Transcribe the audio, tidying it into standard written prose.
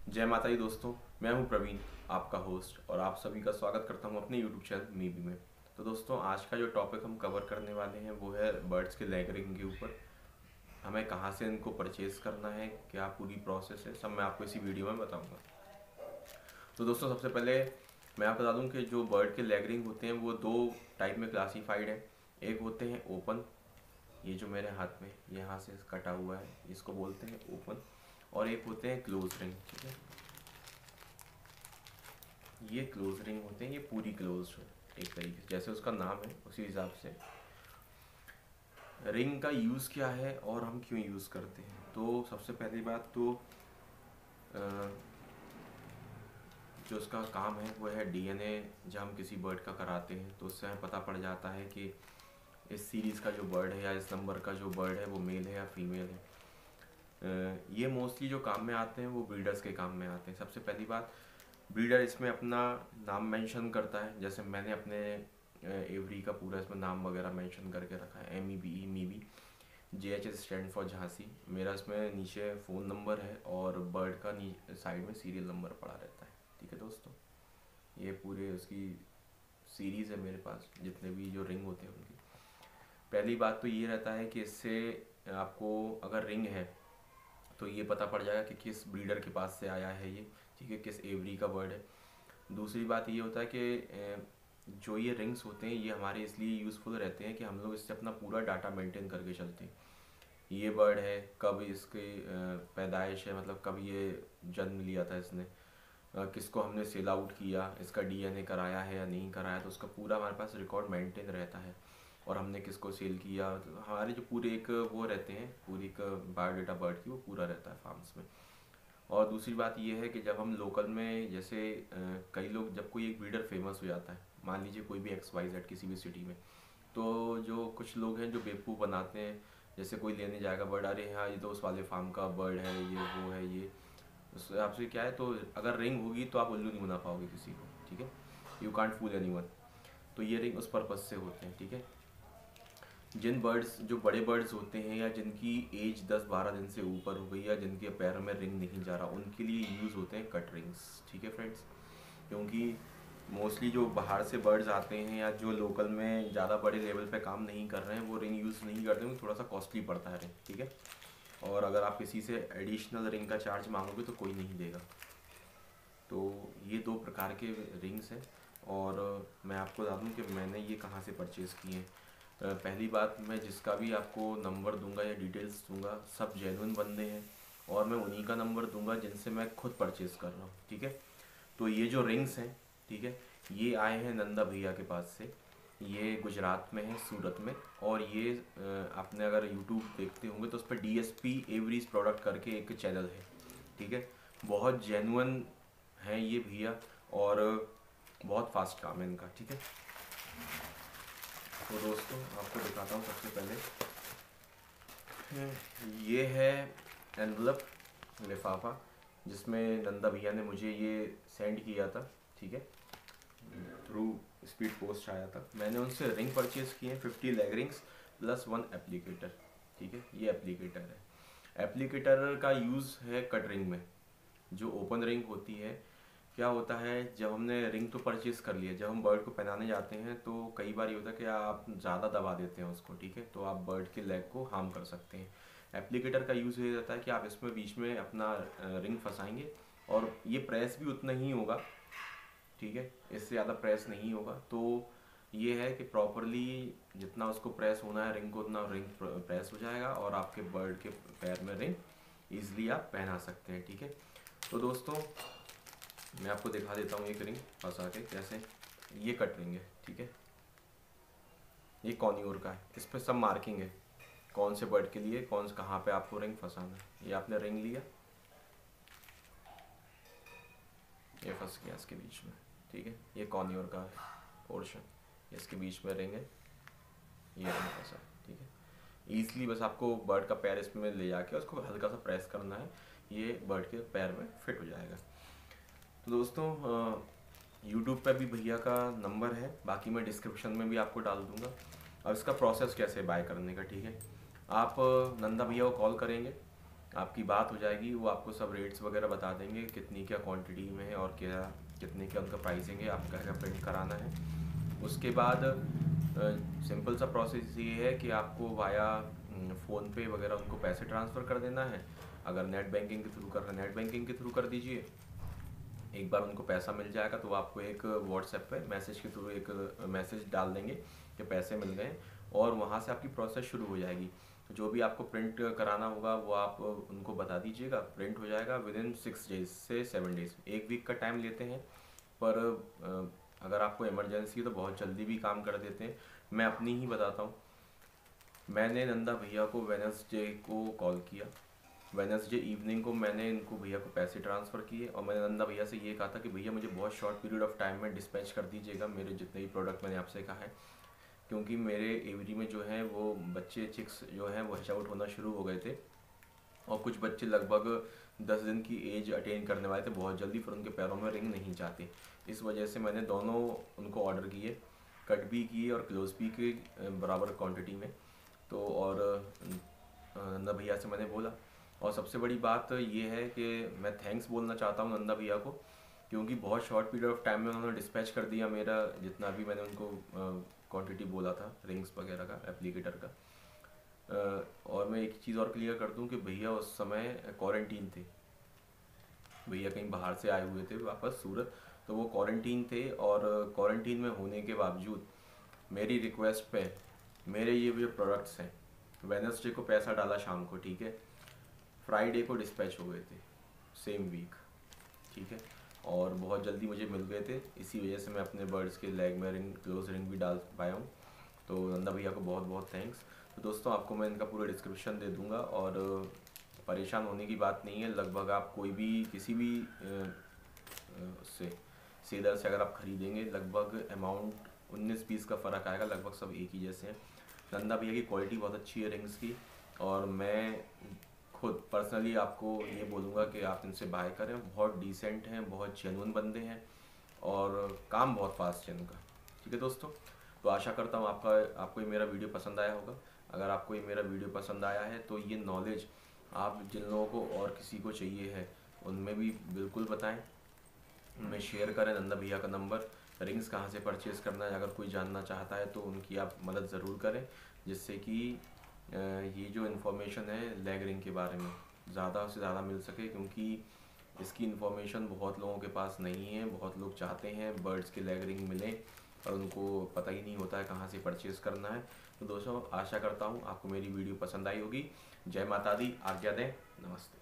जय माता दी दोस्तों। मैं हूं प्रवीण, आपका होस्ट, और आप सभी का स्वागत करता हूं अपने यूट्यूब चैनल मे बी में। तो दोस्तों, आज का जो टॉपिक हम कवर करने वाले हैं वो है बर्ड्स के लेग रिंग के ऊपर। हमें कहां से इनको परचेज़ करना है, क्या पूरी प्रोसेस है, सब मैं आपको इसी वीडियो में बताऊंगा। तो दोस्तों, सबसे पहले मैं आपको बता दूं कि जो बर्ड के लेग रिंग होते हैं वो दो टाइप में क्लासीफाइड है। एक होते हैं ओपन, ये जो मेरे हाथ में यहाँ से कटा हुआ है इसको बोलते हैं ओपन। और एक होते हैं क्लोज रिंग। ठीक है, ये क्लोज रिंग होते हैं, ये पूरी क्लोज है एक तरीके से, जैसे उसका नाम है उसी हिसाब से। रिंग का यूज़ क्या है और हम क्यों यूज़ करते हैं। तो सबसे पहली बात तो अ, जो उसका काम है वो है डीएनए। जब हम किसी बर्ड का कराते हैं तो उससे हमें पता पड़ जाता है कि इस सीरीज़ का जो बर्ड है या इस नंबर का जो बर्ड है वो मेल है या फीमेल है। ये मोस्टली जो काम में आते हैं वो ब्रीडर्स के काम में आते हैं। सबसे पहली बात, ब्रीडर इसमें अपना नाम मेंशन करता है। जैसे मैंने अपने एवरी का पूरा इसमें नाम वगैरह मेंशन करके रखा है, MEBE MiB. JH stand for Jhansi. मेरा इसमें नीचे फ़ोन नंबर है और बर्ड का साइड में सीरियल नंबर पड़ा रहता है। ठीक है दोस्तों, ये पूरे उसकी सीरीज़ है मेरे पास, जितने भी जो रिंग होते हैं उनकी। पहली बात तो ये रहता है कि इससे आपको अगर रिंग है तो ये पता पड़ जाएगा कि किस ब्रीडर के पास से आया है ये। ठीक है, किस एवरी का बर्ड है। दूसरी बात ये होता है कि जो ये रिंग्स होते हैं ये हमारे इसलिए यूज़फुल रहते हैं कि हम लोग इससे अपना पूरा डाटा मेंटेन करके चलते हैं। ये बर्ड है, कब इसकी पैदाइश है, मतलब कब ये जन्म लिया था इसने, किसको हमने सेल आउट किया, इसका डीएनए कराया है या नहीं कराया, तो उसका पूरा हमारे पास रिकॉर्ड मेंटेन रहता है। और हमने किसको सेल किया, तो हमारे जो पूरे एक वो रहते हैं, पूरी एक बायोडाटा बर्ड की वो पूरा रहता है फार्म्स में। और दूसरी बात ये है कि जब हम लोकल में, जैसे कई लोग, जब कोई एक ब्रीडर फेमस हो जाता है, मान लीजिए कोई भी XYZ किसी भी सिटी में, तो जो कुछ लोग हैं जो बेवकूफ़ बनाते हैं, जैसे कोई लेने जाएगा बर्ड, अरे हाँ ये तो उस वाले फार्म का बर्ड है, ये वो है ये। उस हिसाब से क्या है, तो अगर रिंग होगी तो आप उल्लू नहीं बना पाओगे किसी को। ठीक है, यू कांट फूल एनीवन। तो ये रिंग उस पर्पज़ से होते हैं। ठीक है, जिन बर्ड्स, जो बड़े बर्ड्स होते हैं या जिनकी एज 10-12 दिन से ऊपर हो गई या जिनके पैर में रिंग नहीं जा रहा, उनके लिए यूज़ होते हैं कट रिंग्स। ठीक है फ्रेंड्स, क्योंकि मोस्टली जो बाहर से बर्ड्स आते हैं या जो लोकल में ज़्यादा बड़े लेवल पे काम नहीं कर रहे हैं वो रिंग यूज़ नहीं करते हैं, थोड़ा सा कॉस्टली पड़ता है रिंग। ठीक है, और अगर आप किसी से एडिशनल रिंग का चार्ज मांगोगे तो कोई नहीं देगा। तो ये दो प्रकार के रिंग्स हैं। और मैं आपको बता दूँ कि मैंने ये कहाँ से परचेज़ किए हैं। पहली बात, मैं जिसका भी आपको नंबर दूंगा या डिटेल्स दूंगा सब जेन्युइन बंदे हैं, और मैं उन्हीं का नंबर दूंगा जिनसे मैं खुद परचेज़ कर रहा हूँ। ठीक है, तो ये जो रिंग्स हैं, ठीक है, ये आए हैं नंदा भैया के पास से। ये गुजरात में है, सूरत में। और ये आपने अगर यूट्यूब देखते होंगे तो उस पर DSP एवरीज प्रोडक्ट करके एक चैनल है। ठीक है, बहुत जेन्युइन है ये भैया, और बहुत फास्ट काम है इनका। ठीक है, तो दोस्तों आपको दिखाता हूँ। सबसे पहले ये है एनवलप, लिफाफा, जिसमें नंदा भैया ने मुझे ये सेंड किया था। ठीक है, थ्रू स्पीड पोस्ट आया था। मैंने उनसे रिंग परचेज़ किए हैं, 50 लेग रिंग्स प्लस 1 एप्लीकेटर। ठीक है, ये एप्लीकेटर है। एप्लीकेटर का यूज़ है कट रिंग में। जो ओपन रिंग होती है, क्या होता है, जब हमने रिंग तो परचेज़ कर लिया, जब हम बर्ड को पहनाने जाते हैं तो कई बार ये होता है कि आप ज़्यादा दबा देते हैं उसको। ठीक है, तो आप बर्ड के लेग को हार्म कर सकते हैं। एप्लीकेटर का यूज़ ये रहता है कि आप इसमें बीच में अपना रिंग फंसाएंगे और ये प्रेस भी उतना ही होगा। ठीक है, इससे ज़्यादा प्रेस नहीं होगा। तो ये है कि प्रॉपरली जितना उसको प्रेस होना है रिंग को, उतना रिंग प्रेस हो जाएगा और आपके बर्ड के पैर में रिंग ईजिली आप पहना सकते हैं। ठीक है, तो दोस्तों मैं आपको दिखा देता हूँ एक रिंग फंसा के कैसे। ये कट रिंग है। ठीक है, ये कॉन्योर का है, इस पर सब मार्किंग है कौन से बर्ड के लिए कौन कहाँ पे आपको रिंग फंसाना है। ये आपने रिंग लिया, ये फंस गया इसके बीच में। ठीक है, ये कॉर्नियर का पोर्शन, इसके बीच में रिंग है, ये रिंग फंसा है। ठीक है, ईजिली बस आपको बर्ड का पैर इसमें ले जाके उसको हल्का सा प्रेस करना है, ये बर्ड के पैर में फिट हो जाएगा। तो दोस्तों यूट्यूब पे भी भैया का नंबर है, बाकी मैं डिस्क्रिप्शन में भी आपको डाल दूंगा। अब इसका प्रोसेस कैसे बाय करने का। ठीक है, आप नंदा भैया को कॉल करेंगे, आपकी बात हो जाएगी, वो आपको सब रेट्स वगैरह बता देंगे, कितनी क्या क्वांटिटी में है और क्या कितने क्या उनका प्राइसिंग है, आपका क्या प्रिंट कराना है। उसके बाद सिंपल सा प्रोसेस ये है कि आपको वाया फ़ोन पे वगैरह उनको पैसे ट्रांसफ़र कर देना है। अगर नेट बैंकिंग के थ्रू कर रहे हैं, नेट बैंकिंग के थ्रू कर दीजिए। एक बार उनको पैसा मिल जाएगा तो वो आपको एक व्हाट्सएप पे मैसेज के थ्रू एक मैसेज डाल देंगे कि पैसे मिल गए, और वहाँ से आपकी प्रोसेस शुरू हो जाएगी। जो भी आपको प्रिंट कराना होगा वो आप उनको बता दीजिएगा, प्रिंट हो जाएगा विदिन 6 डेज से 7 डेज, 1 वीक का टाइम लेते हैं। पर अगर आपको इमरजेंसी है तो बहुत जल्दी भी काम कर देते हैं। मैं अपनी ही बताता हूँ। मैंने नंदा भैया को वेडनेसडे को कॉल किया, वेडनेसडे इवनिंग को मैंने इनको भैया को पैसे ट्रांसफ़र किए, और मैंने नंदा भैया से ये कहा था कि भैया मुझे बहुत शॉर्ट पीरियड ऑफ टाइम में डिस्पैच कर दीजिएगा मेरे जितने भी प्रोडक्ट मैंने आपसे कहा है, क्योंकि मेरे एवरी में जो है वो बच्चे चिक्स जो हैं वो हैच आउट होना शुरू हो गए थे, और कुछ बच्चे लगभग 10 दिन की एज अटेन करने वाले थे बहुत जल्दी, फिर उनके पैरों में रिंग नहीं जाती। इस वजह से मैंने दोनों उनको ऑर्डर किए, कट भी किए और क्लोज भी किए बराबर क्वांटिटी में। तो और नंदा भैया से मैंने बोला, और सबसे बड़ी बात ये है कि मैं थैंक्स बोलना चाहता हूँ नंदा भैया को, क्योंकि बहुत शॉर्ट पीरियड ऑफ टाइम में उन्होंने डिस्पैच कर दिया मेरा जितना भी मैंने उनको क्वांटिटी बोला था रिंग्स वगैरह का, एप्लीकेटर का। और मैं एक चीज़ और क्लियर कर दूं कि भैया उस समय क्वारंटीन थे, भैया कहीं बाहर से आए हुए थे वापस सूरत, तो वो क्वारंटीन थे, और क्वारंटीन में होने के बावजूद मेरी रिक्वेस्ट पे मेरे ये जो प्रोडक्ट्स हैं, वेडनेसडे को पैसा डाला शाम को, ठीक है, फ्राइडे को डिस्पैच हो गए थे सेम वीक, ठीक है, और बहुत जल्दी मुझे मिल गए थे। इसी वजह से मैं अपने बर्ड्स के लेग में रिंग, क्लोज रिंग भी डाल पाया हूँ। तो नंदा भैया को बहुत बहुत थैंक्स। तो दोस्तों आपको मैं इनका पूरा डिस्क्रिप्शन दे दूँगा, और परेशान होने की बात नहीं है। लगभग आप कोई भी किसी भी उससे सेलर से अगर आप ख़रीदेंगे, लगभग अमाउंट 19-20 का फ़र्क आएगा, लगभग सब एक ही जैसे हैं। नंदा भैया की क्वालिटी बहुत अच्छी है रिंग्स की, और मैं खुद पर्सनली आपको ये बोलूँगा कि आप इनसे बाय करें। बहुत डिसेंट हैं, बहुत जेन्युइन बंदे हैं, और काम बहुत फास्ट है इनका। ठीक है दोस्तों, तो आशा करता हूँ आपको ये मेरा वीडियो पसंद आया होगा। अगर आपको ये मेरा वीडियो पसंद आया है तो ये नॉलेज आप जिन लोगों को और किसी को चाहिए है उनमें भी बिल्कुल बताएं, उनमें शेयर करें। नंदा भैया का नंबर, रिंग्स कहाँ से परचेज़ करना है, अगर कोई जानना चाहता है तो उनकी आप मदद ज़रूर करें, जिससे कि ये जो इन्फॉर्मेशन है लेग रिंग के बारे में ज़्यादा से ज़्यादा मिल सके, क्योंकि इसकी इन्फॉर्मेशन बहुत लोगों के पास नहीं है। बहुत लोग चाहते हैं बर्ड्स के लेग रिंग मिलें, और उनको पता ही नहीं होता है कहाँ से परचेज़ करना है। तो दोस्तों आशा करता हूँ आपको मेरी वीडियो पसंद आई होगी। जय माता दी, आज्ञा दें, नमस्ते।